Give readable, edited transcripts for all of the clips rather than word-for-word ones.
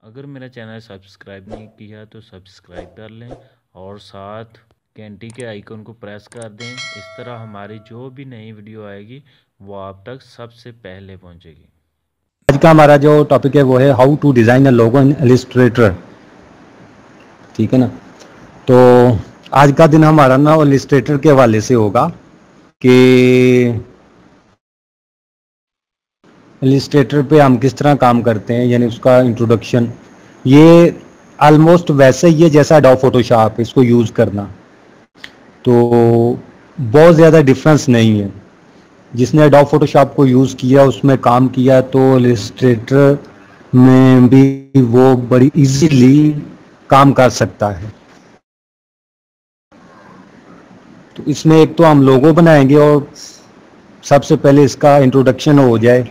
अगर मेरा channel subscribe नहीं किया तो सब्सक्राइब कर लें और साथ घंटी के आइकन को प्रेस कर दें। इस तरह हमारी जो भी नई वीडियो आएगी वो आप तक सबसे पहले पहुंचेगी। आज का हमारा जो टॉपिक है वो है how to design a logo in Illustrator. ठीक है ना। तो आज का दिन हमारा ना इलिस्ट्रेटर के हवाले से होगा कि इलिस्ट्रेटर पे हम किस तरह काम करते हैं, यानी उसका इंट्रोडक्शन। ये ऑलमोस्ट वैसे ही है जैसा एडोब फोटोशॉप, इसको यूज़ करना तो बहुत ज़्यादा डिफरेंस नहीं है। जिसने एडोब फोटोशॉप को यूज़ किया, उसमें काम किया, तो इलिस्ट्रेटर में भी वो बड़ी इजीली काम कर सकता है। तो इसमें एक तो हम लोगो बनाएंगे और सबसे पहले इसका इंट्रोडक्शन हो जाए।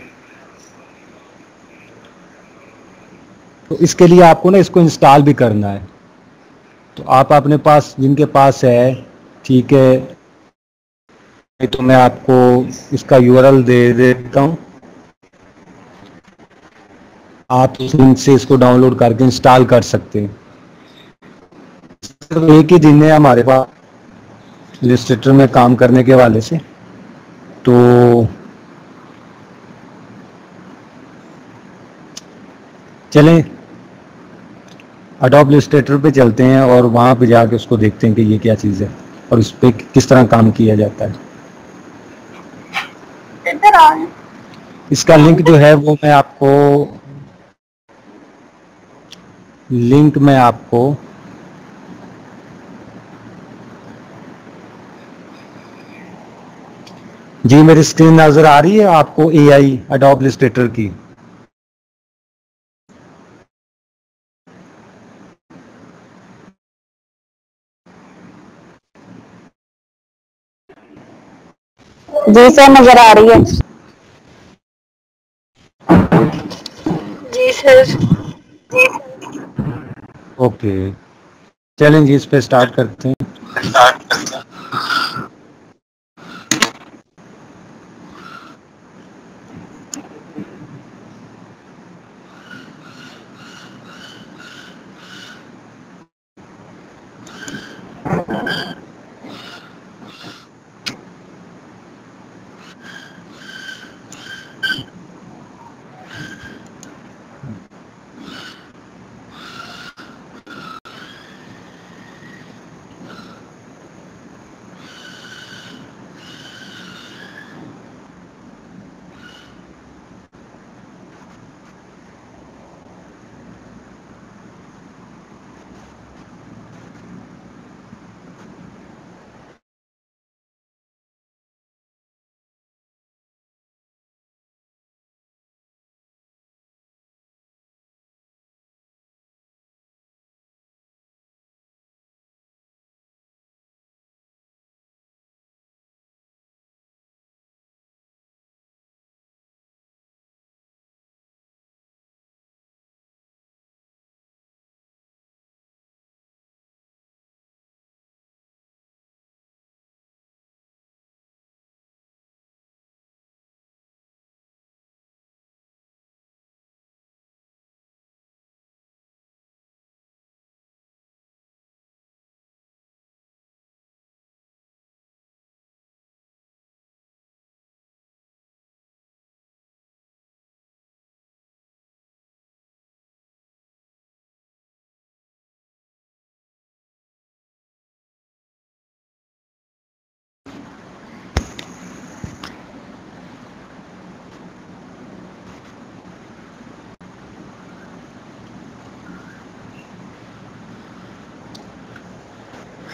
तो इसके लिए आपको ना इसको इंस्टॉल भी करना है। तो आप अपने पास जिनके पास है, ठीक है, तो मैं आपको इसका यूआरएल दे देता हूँ। आप इस लिंक से इसको डाउनलोड करके इंस्टॉल कर सकते हैं। सिर्फ एक ही दिन है हमारे पास इलिस्ट्रेटर में काम करने के हवाले से। तो चलें एडोब इलिस्ट्रेटर पे चलते हैं और वहाँ पे जाके उसको देखते हैं कि ये क्या चीज़ है और इस पर किस तरह काम किया जाता है। इसका लिंक जो है वो मैं आपको जी, मेरी स्क्रीन नजर आ रही है आपको एआई एडोब इलिस्ट्रेटर की? जी सर, नजर आ रही है। जी सर। ओके, चलें जी, इस पे स्टार्ट करते हैं।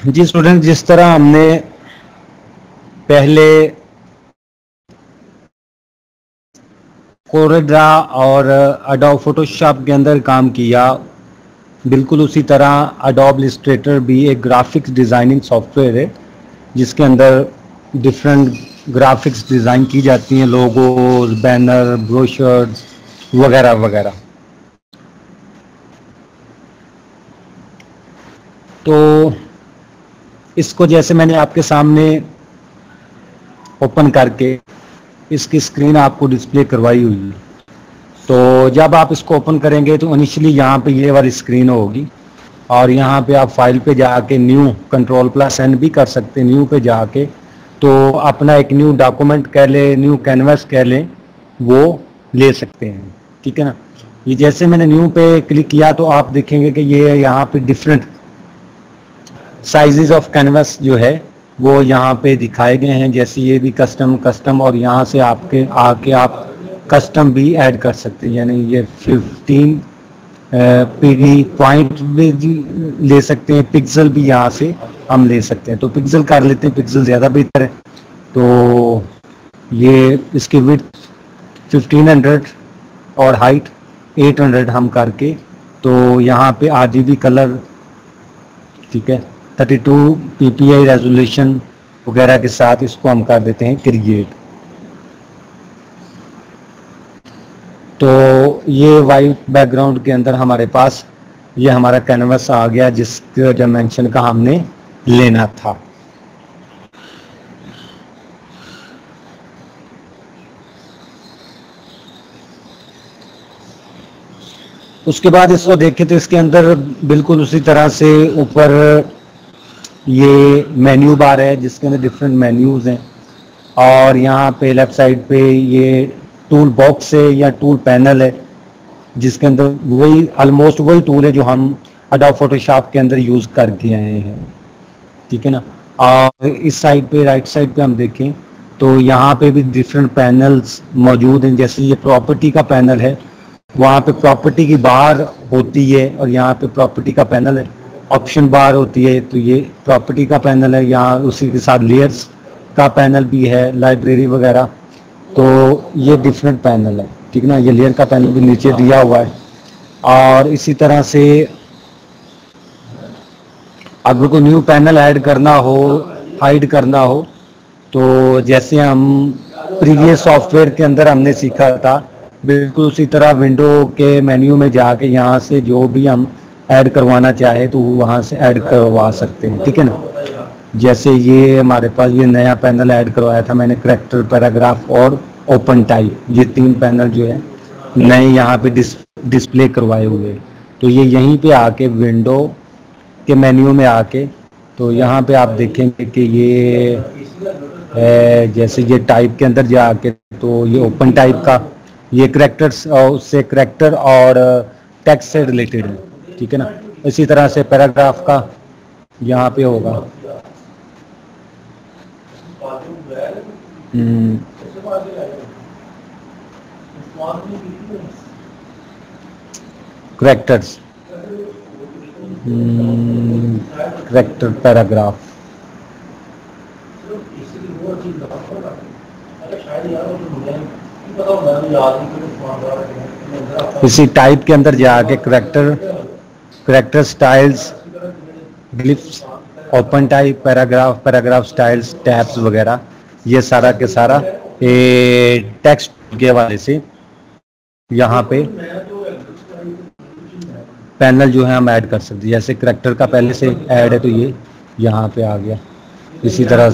जी स्टूडेंट, जिस तरह हमने पहले कोरेड्रा और एडोब फोटोशॉप के अंदर काम किया, बिल्कुल उसी तरह एडोब इलिस्ट्रेटर भी एक ग्राफिक्स डिज़ाइनिंग सॉफ्टवेयर है जिसके अंदर डिफरेंट ग्राफिक्स डिज़ाइन की जाती हैं, लोगोज, बैनर, ब्रोशर्स वगैरह वगैरह। तो इसको जैसे मैंने आपके सामने ओपन करके इसकी स्क्रीन आपको डिस्प्ले करवाई हुई है। तो जब आप इसको ओपन करेंगे तो इनिशियली यहाँ पे ये वाली स्क्रीन होगी और यहाँ पे आप फाइल पे जाके न्यू Ctrl+N भी कर सकते हैं। न्यू पे जाके तो अपना एक न्यू डॉक्यूमेंट कह लें, न्यू कैनवस कह लें, वो ले सकते हैं। ठीक है ना। ये जैसे मैंने न्यू पे क्लिक किया तो आप देखेंगे कि ये यहाँ पे डिफरेंट साइजेस ऑफ कैनवस जो है वो यहाँ पे दिखाए गए हैं। जैसे ये भी कस्टम और यहाँ से आपके आके आप कस्टम भी ऐड कर सकते हैं। यानी ये 15 पीडी पॉइंट भी ले सकते हैं, पिक्सल भी यहाँ से हम ले सकते हैं। तो पिक्सल कर लेते हैं, पिक्सल ज़्यादा बेहतर है। तो ये इसकी विड्थ 1500 और हाइट 800 हम करके तो यहाँ पे RGB कलर, ठीक है, 32 ppi रेजोल्यूशन वगैरह के साथ इसको हम कर देते हैं क्रिएट। तो ये वाइट बैकग्राउंड के अंदर हमारे पास ये हमारा कैनवस आ गया जिस डायमेंशन का हमने लेना था। उसके बाद इसको देखें तो इसके अंदर बिल्कुल उसी तरह से ऊपर ये मेन्यू बार है जिसके अंदर डिफरेंट मेन्यूज हैं और यहाँ पे लेफ्ट साइड पे ये टूल बॉक्स है या टूल पैनल है जिसके अंदर वही ऑलमोस्ट वही टूल है जो हम एडोब फोटोशॉप के अंदर यूज करके आए हैं। ठीक है ना। और इस साइड पे राइट साइड पे हम देखें तो यहाँ पे भी डिफरेंट पैनल्स मौजूद हैं। जैसे ये प्रॉपर्टी का पैनल है, वहाँ पे प्रॉपर्टी की बार होती है और यहाँ पे प्रॉपर्टी का पैनल है, ऑप्शन बार होती है। तो ये प्रॉपर्टी का पैनल है, यहाँ उसी के साथ लेयर्स का पैनल भी है, लाइब्रेरी वगैरह। तो ये डिफरेंट पैनल है। ठीक ना। ये लेयर का पैनल भी नीचे दिया हुआ है। और इसी तरह से अगर कोई न्यू पैनल ऐड करना हो, हाइड करना हो, तो जैसे हम प्रीवियस सॉफ्टवेयर के अंदर हमने सीखा था बिल्कुल उसी तरह विंडो के मेन्यू में जाके यहाँ से जो भी हम ऐड करवाना चाहे तो वहाँ से ऐड करवा सकते हैं। ठीक है ना। जैसे ये हमारे पास ये नया पैनल ऐड करवाया था मैंने, करैक्टर, पैराग्राफ और ओपन टाइप, ये 3 पैनल जो है नए यहाँ पे डिस्प्ले करवाए हुए। तो ये यहीं पे आके विंडो के मेन्यू में आके तो यहाँ पे आप देखेंगे कि ये है, जैसे ये टाइप के अंदर जाके तो ये ओपन टाइप का, ये करैक्टर्स और उससे करैक्टर और टेक्स्ट से रिलेटेड है। ठीक है ना। इसी तरह से पैराग्राफ का यहाँ पे होगा करैक्टर्स, करैक्टर, पैराग्राफ। इसी टाइप के अंदर जाके character styles, glyphs, OpenType, paragraph styles, tabs वगैरह, ये सारा के सारा टेक्स्ट के हवाले से यहाँ पे पैनल जो है हम ऐड कर सकते हैं। जैसे करैक्टर का पहले से ऐड है तो ये यहाँ पे आ गया। इसी तरह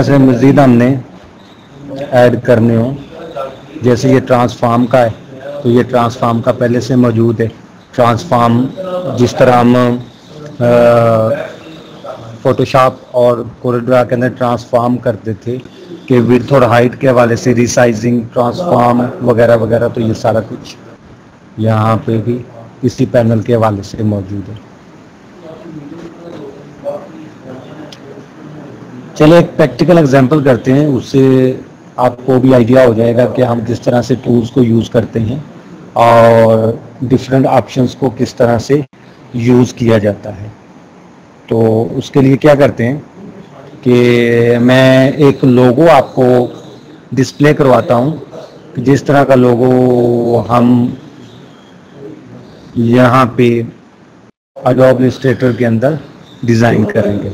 से मज़ीद हमने ऐड करने हो, जैसे ये ट्रांसफॉर्म का है तो ये ट्रांसफॉर्म का पहले से मौजूद है। ट्रांसफॉर्म जिस तरह हम फोटोशॉप और कोरेड्रा के अंदर ट्रांसफॉर्म करते थे कि विड्थ और हाइट के हवाले से रिसाइजिंग, ट्रांसफॉर्म वगैरह वगैरह, तो ये सारा कुछ यहाँ पे भी इसी पैनल के हवाले से मौजूद है। चलिए एक प्रैक्टिकल एग्जांपल करते हैं, उससे आपको भी आइडिया हो जाएगा कि हम किस तरह से टूल्स को यूज़ करते हैं और डिफरेंट ऑप्शंस को किस तरह से यूज़ किया जाता है। तो उसके लिए क्या करते हैं कि मैं एक लोगो आपको डिस्प्ले करवाता हूँ। जिस तरह का लोगो हम यहाँ पे एडोब इलस्ट्रेटर के अंदर डिज़ाइन करेंगे।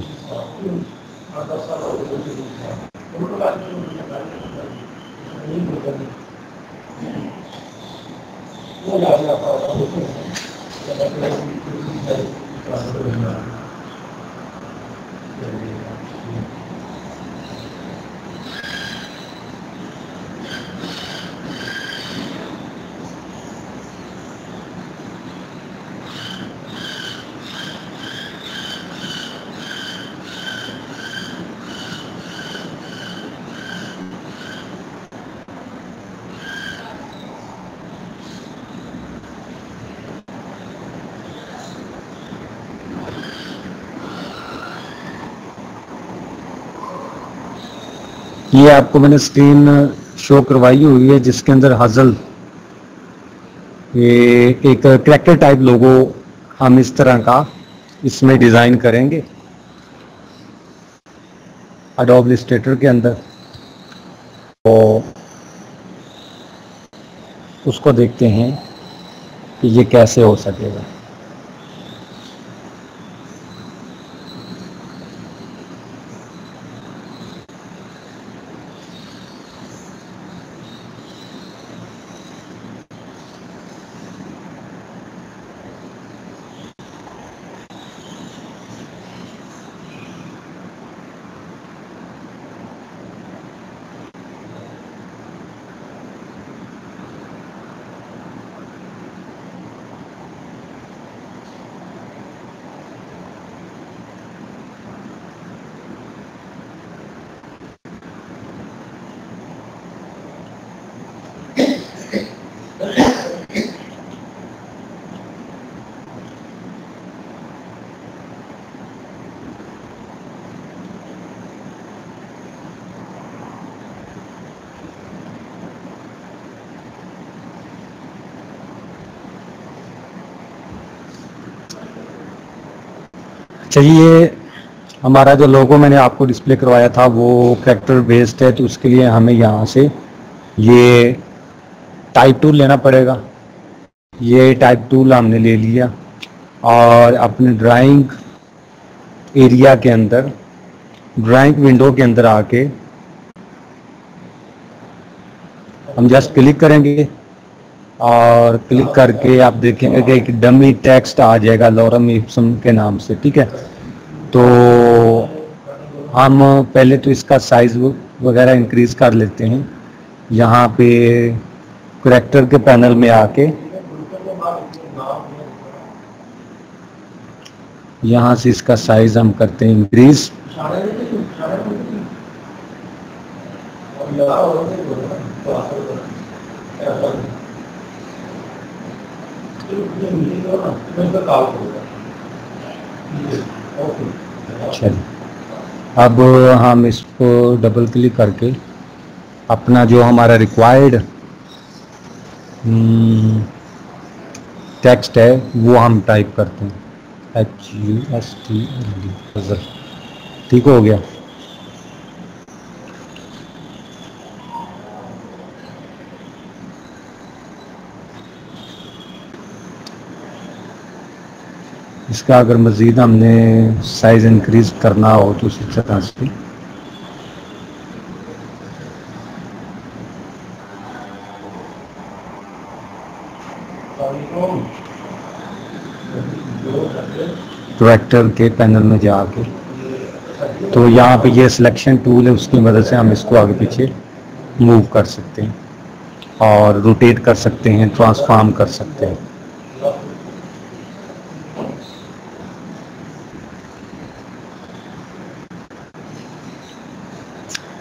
ये आपको मैंने स्क्रीन शो करवाई हुई है जिसके अंदर हजल ये एक करैक्टर टाइप लोगो हम इस तरह का इसमें डिजाइन करेंगे एडोब इलस्ट्रेटर के अंदर। तो उसको देखते हैं कि ये कैसे हो सकेगा। चलिए, हमारा जो लोगो मैंने आपको डिस्प्ले करवाया था वो कैरेक्टर बेस्ड है, तो उसके लिए हमें यहाँ से ये टाइप टूल लेना पड़ेगा। ये टाइप टूल हमने ले लिया और अपने ड्राइंग एरिया के अंदर, ड्राइंग विंडो के अंदर आके हम जस्ट क्लिक करेंगे और क्लिक करके आप देखेंगे कि एक डमी टेक्स्ट आ जाएगा लॉरम इप्सम के नाम से। ठीक है, तो हम पहले तो इसका साइज वगैरह इंक्रीज कर लेते हैं। यहाँ पे करैक्टर के पैनल में आके यहाँ से इसका साइज हम करते हैं इंक्रीज। चलिए, अब हम इसको डबल क्लिक करके अपना जो हमारा रिक्वायर्ड टेक्स्ट है वो हम टाइप करते हैं, HUSTLE। ठीक हो गया। इसका अगर मज़ीद हमने साइज इंक्रीज करना हो तो इसी तरह से करैक्टर के पैनल में जाके, तो यहाँ पे ये सिलेक्शन टूल है, उसकी मदद से हम इसको आगे पीछे मूव कर सकते हैं और रोटेट कर सकते हैं, ट्रांसफॉर्म कर सकते हैं।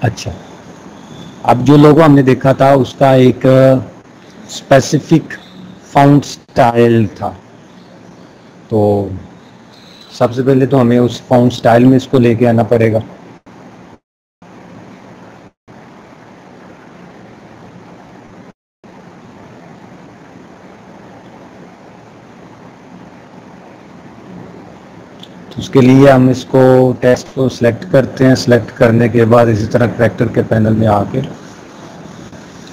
अच्छा, अब जो लोगो हमने देखा था उसका एक स्पेसिफिक फाउंट स्टाइल था, तो सबसे पहले तो हमें उस फाउंट स्टाइल में इसको लेके आना पड़ेगा। तो उसके लिए हम इसको टेक्स्ट को सिलेक्ट करते हैं। सिलेक्ट करने के बाद इसी तरह करैक्टर के पैनल में आके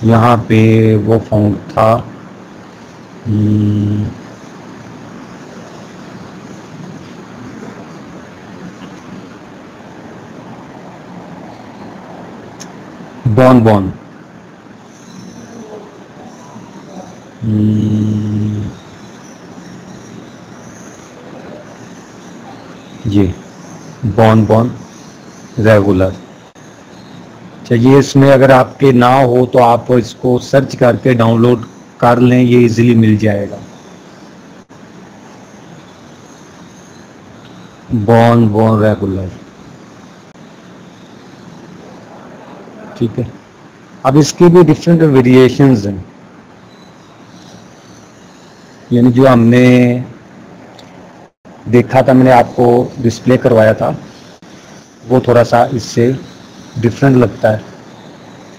यहाँ पे वो फाउंट था, बॉन ये बॉर्न बॉर्न रेगुलर। चाहिए इसमें अगर आपके ना हो तो आप इसको सर्च करके डाउनलोड कर लें, ये इजीली मिल जाएगा। बॉर्न बॉर्न रेगुलर, ठीक है। अब इसकी भी डिफरेंट वेरिएशंस हैं, यानी जो हमने देखा था, मैंने आपको डिस्प्ले करवाया था, वो थोड़ा सा इससे डिफरेंट लगता है,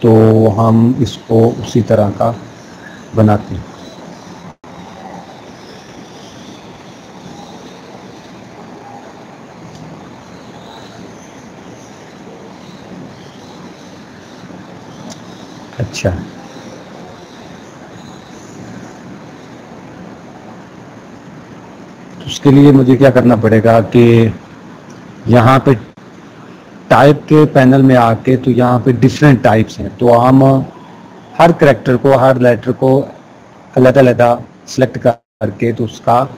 तो हम इसको उसी तरह का बनाते हैं। अच्छा, तो उसके लिए मुझे क्या करना पड़ेगा कि यहाँ पे टाइप के पैनल में आके, तो यहाँ पे डिफरेंट टाइप्स हैं, तो हम हर करैक्टर को, हर लेटर को अलग अलग सेलेक्ट करके तो उसका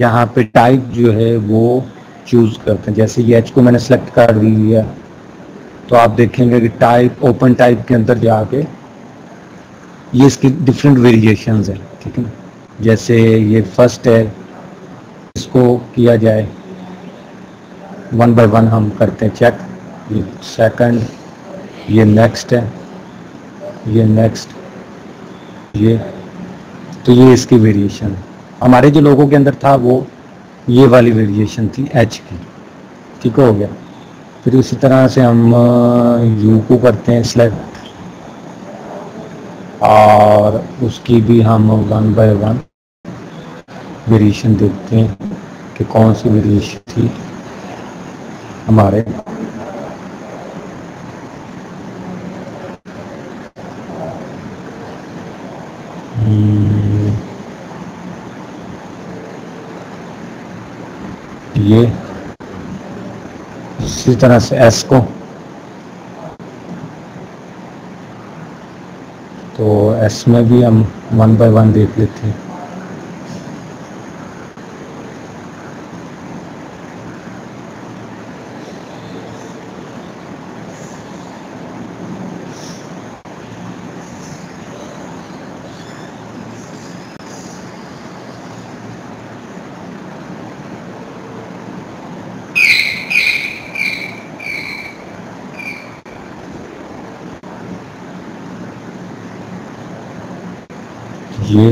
यहाँ पे टाइप जो है वो चूज करते हैं। जैसे ये एच को मैंने सेलेक्ट कर लिया, तो आप देखेंगे कि टाइप, ओपन टाइप के अंदर जाके ये इसकी डिफरेंट वेरिएशंस हैं, ठीक है। जैसे ये फर्स्ट है, इसको किया जाए वन बाय वन हम करते हैं चेक। ये सेकंड, ये नेक्स्ट है, ये नेक्स्ट, ये, तो ये इसकी वेरिएशन। हमारे जो लोगों के अंदर था वो ये वाली वेरिएशन थी एच की, ठीक हो गया। फिर इसी तरह से हम यू को करते हैं सिलेक्ट, और उसकी भी हम वन बाय वन वेरिएशन देखते हैं कि कौन सी वेरिएशन थी हमारे। ये इसी तरह से एस को, तो एस में भी हम वन बाय वन देख लेते हैं। ये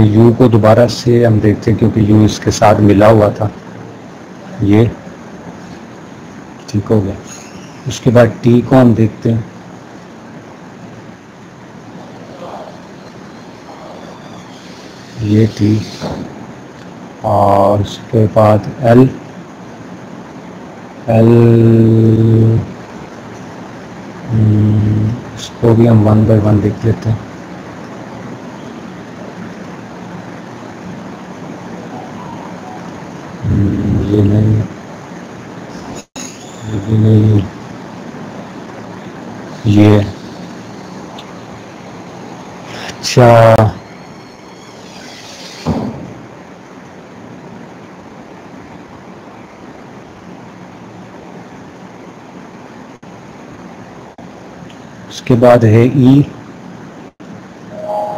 यू को दोबारा से हम देखते हैं, क्योंकि यू इसके साथ मिला हुआ था, ये ठीक हो गया। उसके बाद टी को हम देखते हैं, ये टी, और उसके बाद एल, इसको भी हम वन बाय वन देख लेते हैं। ये नहीं, ये भी नहीं, ये, अच्छा, उसके बाद है ई,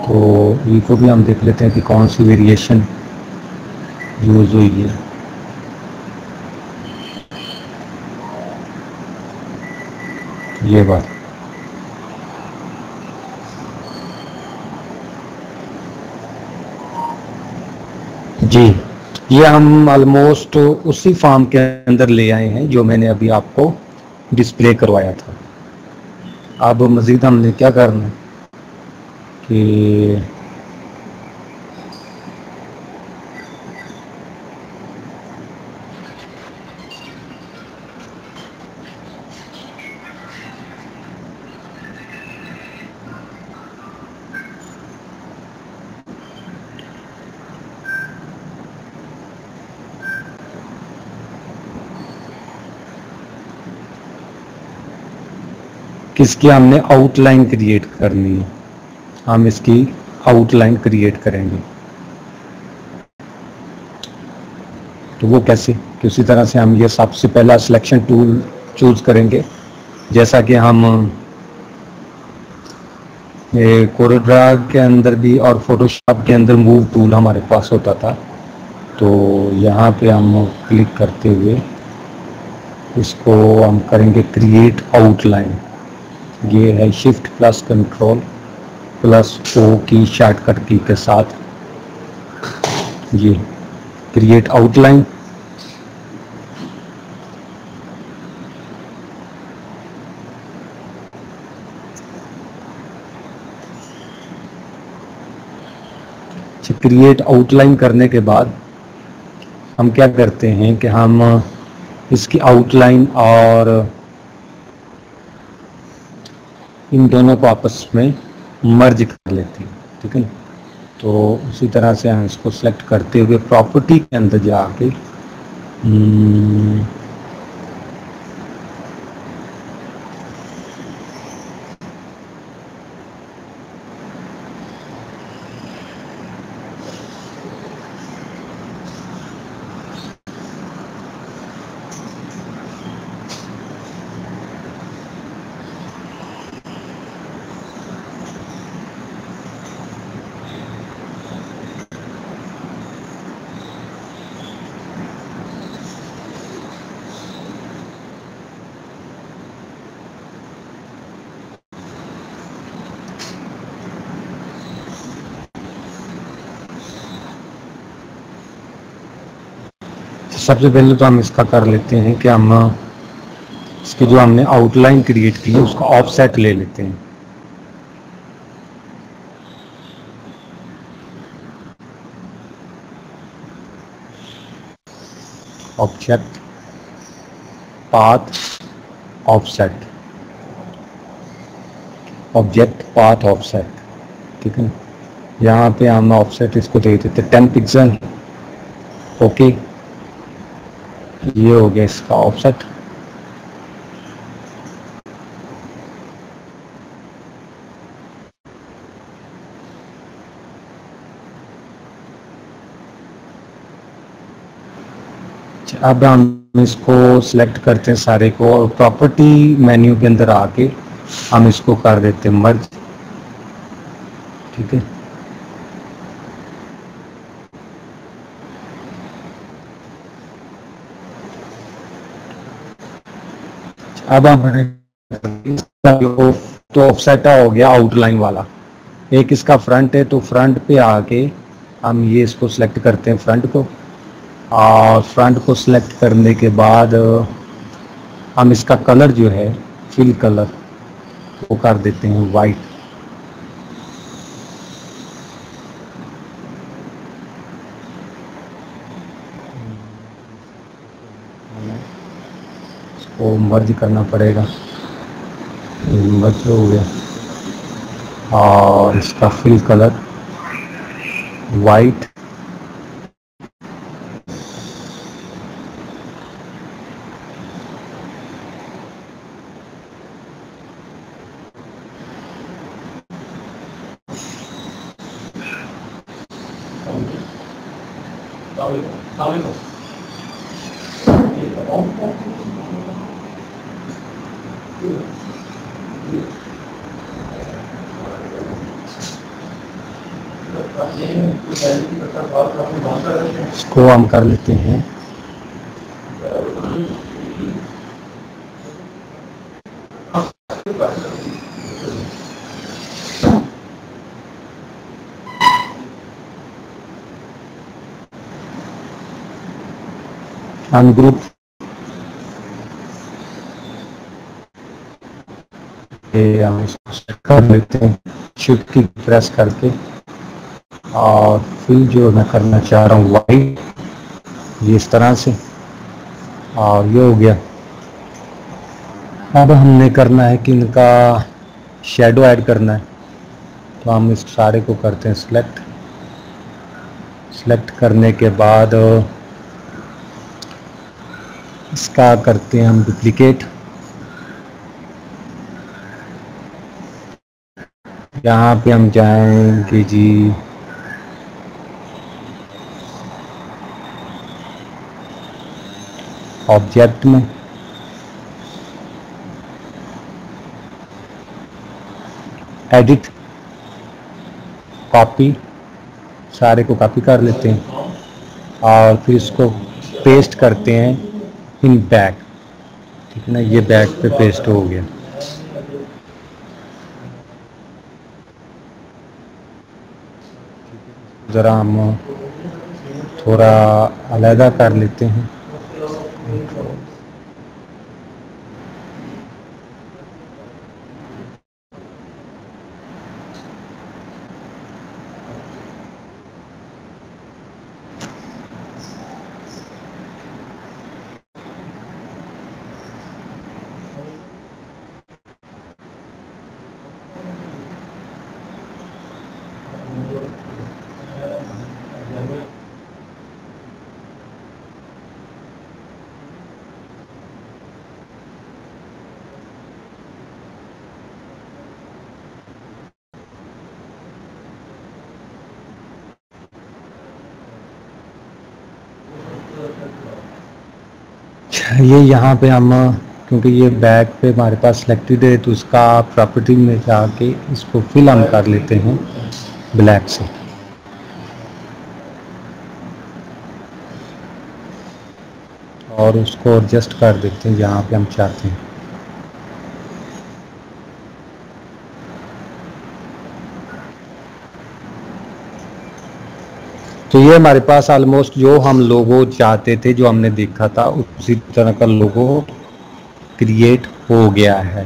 तो ई को भी हम देख लेते हैं कि कौन सी वेरिएशन यूज हुई है। ये बात, जी, ये हम ऑलमोस्ट उसी फॉर्म के अंदर ले आए हैं जो मैंने अभी आपको डिस्प्ले करवाया था। अब मज़ीद हमने क्या करना है कि किसकी हमने आउटलाइन क्रिएट करनी है, हम इसकी आउटलाइन क्रिएट करेंगे। तो वो कैसे, कि उसी तरह से हम ये सबसे पहला सिलेक्शन टूल चूज करेंगे, जैसा कि हम ये कोरोड्रा के अंदर भी और फोटोशॉप के अंदर मूव टूल हमारे पास होता था। तो यहाँ पे हम क्लिक करते हुए इसको हम करेंगे क्रिएट आउटलाइन। ये है shift plus control plus O की शॉर्टकट की के साथ ये क्रिएट आउटलाइन। क्रिएट आउटलाइन करने के बाद हम क्या करते हैं कि हम इसकी आउटलाइन और इन दोनों को आपस में मर्ज कर लेते हैं, ठीक है ना। तो उसी तरह से हम इसको सेलेक्ट करते हुए प्रॉपर्टी के अंदर जाके सबसे पहले तो हम इसका कर लेते हैं कि हम इसकी जो हमने आउटलाइन क्रिएट की है उसका ऑफसेट ले लेते हैं। Object path offset, object path offset, ठीक है। यहाँ पे हम ऑफसेट इसको दे देते 10 पिक्सल। ओके, ये हो गया इसका ऑफसेट। अब हम इसको सिलेक्ट करते हैं सारे को और प्रॉपर्टी मेन्यू के अंदर आके हम इसको कर देते हैं मर्ज, ठीक है। अब हमने तो ऑफसेट हो गया आउटलाइन वाला। एक इसका फ्रंट है तो फ्रंट पे आके हम ये इसको सिलेक्ट करते हैं फ्रंट को, और फ्रंट को सिलेक्ट करने के बाद हम इसका कलर जो है फिल कलर वो कर देते हैं वाइट। इसको मर्ज करना पड़ेगा, मर्ज हो गया, और इसका फिल कलर वाइट। इसको हम कर लेते हैं अनग्रुप। हम इसको सेट कर लेते हैं शिफ्ट की प्रेस करके, और फिल जो मैं करना चाह रहा हूँ वाइट, ये इस तरह से, और ये हो गया। अब हमने करना है कि इनका शेडो ऐड करना है, तो हम इस सारे को करते हैं सिलेक्ट। सिलेक्ट करने के बाद इसका करते हैं हम डुप्लीकेट। यहाँ पे हम जाएंगे जी ऑब्जेक्ट में, एडिट, कॉपी, सारे को कॉपी कर लेते हैं और फिर इसको पेस्ट करते हैं इन बैक। ठीक है ना, ये बैक पे पेस्ट हो गया। ज़रा हम थोड़ा अलहदा कर लेते हैं। ये यहाँ पे हम, क्योंकि ये बैक पे हमारे पास सिलेक्टेड है, तो इसका प्रॉपर्टी में जाके इसको फिल हम कर लेते हैं ब्लैक से। और उसको एडजस्ट कर देते हैं जहाँ पे हम चाहते हैं। तो ये हमारे पास ऑलमोस्ट जो हम लोगो चाहते थे, जो हमने देखा था, उसी तरह का लोगो क्रिएट हो गया है।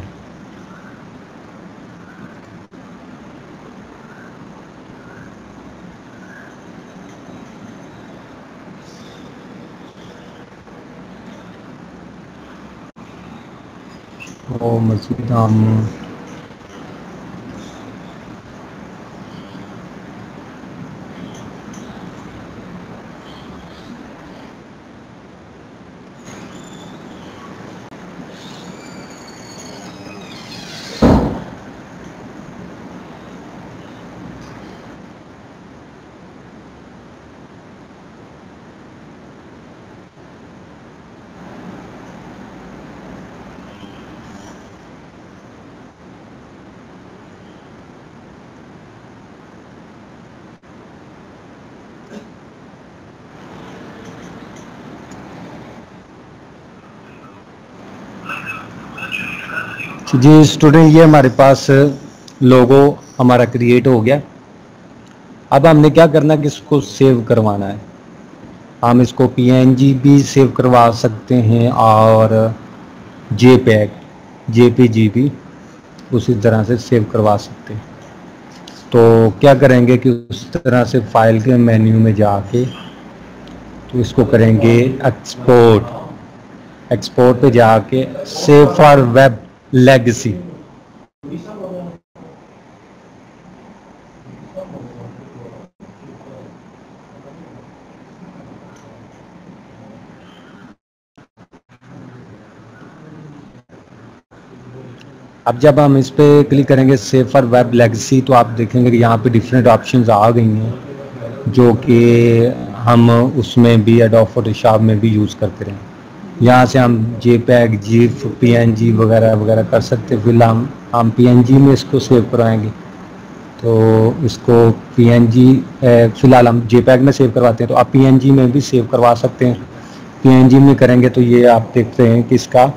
तो मज़ीद हम जी स्टूडेंट, ये हमारे पास लोगो हमारा क्रिएट हो गया। अब हमने क्या करना है कि इसको सेव करवाना है। हम इसको पीएनजी भी सेव करवा सकते हैं और जेपैग, जेपीजी भी उसी तरह से सेव करवा सकते हैं। तो क्या करेंगे कि उस तरह से फाइल के मेन्यू में जाके तो इसको करेंगे एक्सपोर्ट। एक्सपोर्ट पे जाके सेव फॉर वेब लेगेसी। अब जब हम इस पे क्लिक करेंगे सेव फॉर वेब लेगेसी, तो आप देखेंगे कि यहाँ पे डिफरेंट ऑप्शंस आ गई हैं जो कि हम उसमें भी एडोब फोटोशॉप में भी यूज़ करते रहे। यहाँ से हम जेपैग, जीफ, पीएनजी वगैरह वगैरह कर सकते हैं। फिलहाल हम पीएनजी में इसको सेव करवाएंगे, तो इसको पीएनजी फिलहाल हम जेपैग में सेव करवाते हैं, तो आप पीएनजी में भी सेव करवा सकते हैं। पीएनजी में करेंगे तो ये आप देखते हैं कि इसका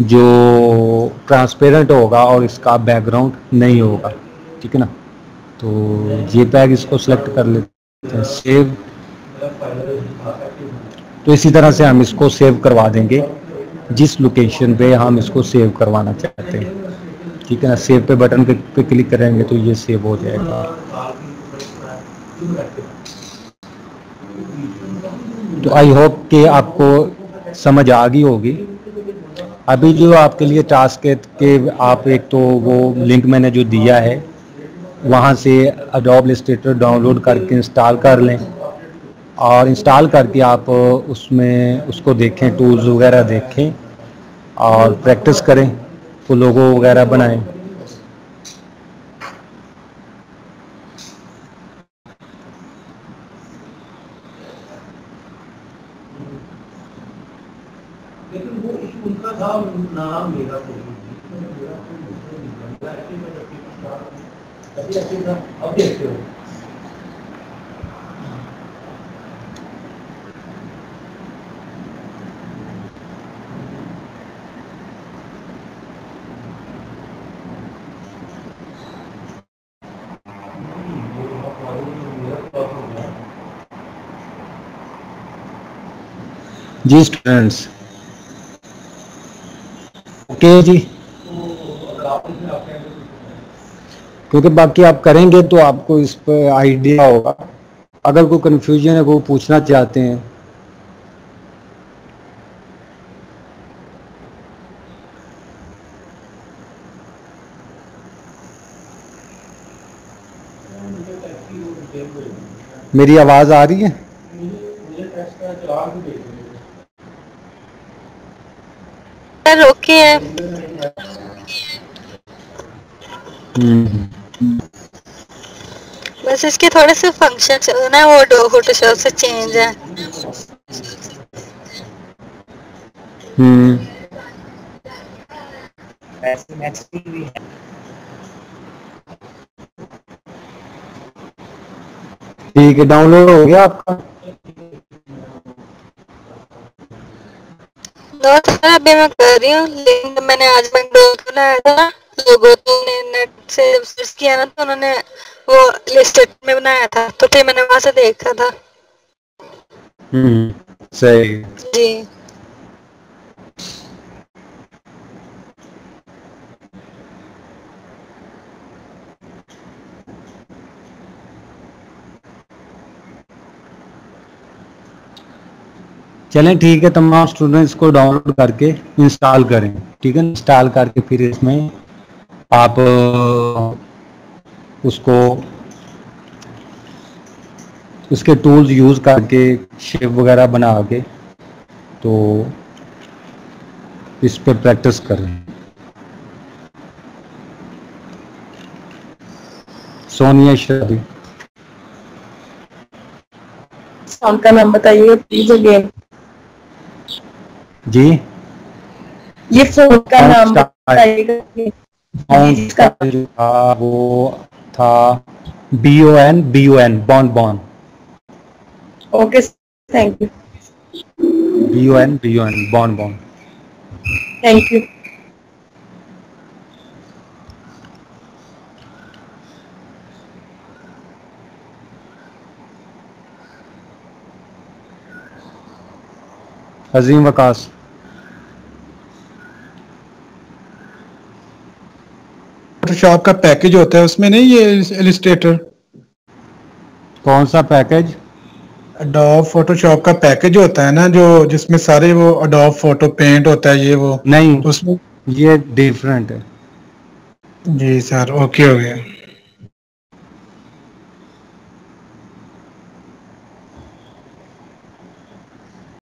जो ट्रांसपेरेंट होगा और इसका बैकग्राउंड नहीं होगा। ठीक है ना, तो जेपैग इसको सेलेक्ट कर लेते हैं, सेव। तो इसी तरह से हम इसको सेव करवा देंगे जिस लोकेशन पे हम इसको सेव करवाना चाहते हैं। ठीक है ना, सेव पे बटन पे क्लिक करेंगे तो ये सेव हो जाएगा। तो आई होप कि आपको समझ आ गई होगी। अभी जो आपके लिए टास्क है कि आप एक तो वो लिंक मैंने जो दिया है वहाँ से एडोब इलस्ट्रेटर डाउनलोड करके इंस्टॉल कर लें, और इंस्टॉल करके आप उसमें उसको देखें, टूल्स वगैरह देखें और प्रैक्टिस करें, तो लोगो वगैरह बनाएं। लेकिन वो उनका था नाम मेरा अब देखते हो। जी स्टूडेंट्स, ओके जी, क्योंकि बाकी आप करेंगे तो आपको इस पर आइडिया होगा। अगर कोई कंफ्यूजन है वो पूछना चाहते हैं। मेरी आवाज आ रही है? सर ओके है। बस इसके थोड़े से फंक्शन ना वो फोटोशॉप से चेंज है। ठीक है, डाउनलोड हो गया आपका? सर अभी मैं कर रही हूँ, लिंक मैंने आज बनाया था ना, लोगो तो नेट से सर्च किया ना तो उन्होंने वो लिस्टेड में बनाया था, तो फिर मैंने वहां से देखा था। सही जी। चलें, ठीक है, तमाम स्टूडेंट्स को डाउनलोड करके इंस्टॉल करें। ठीक है, इंस्टॉल करके फिर इसमें आप उसको उसके टूल्स यूज करके शेप वगैरह बना के तो इस पर प्रैक्टिस करें। सोनिया शादी, साउंड का नाम बताइएगा प्लीज अगेन। जी, ये फोन का नाम बताइएगा। जो था वो था BON Bon. Okay, thank you. BON Bon. Thank you. Azeem Waqas, Photoshop का पैकेज होता है उसमें नहीं, ये इलिस्ट्रेटर कौन सा पैकेज? अडोब फोटोशॉप का पैकेज होता है ना, जो जिसमें सारे वो अडोब फोटो पेंट होता है, ये वो नहीं, उसमें ये डिफरेंट है। जी सर, ओके हो गया।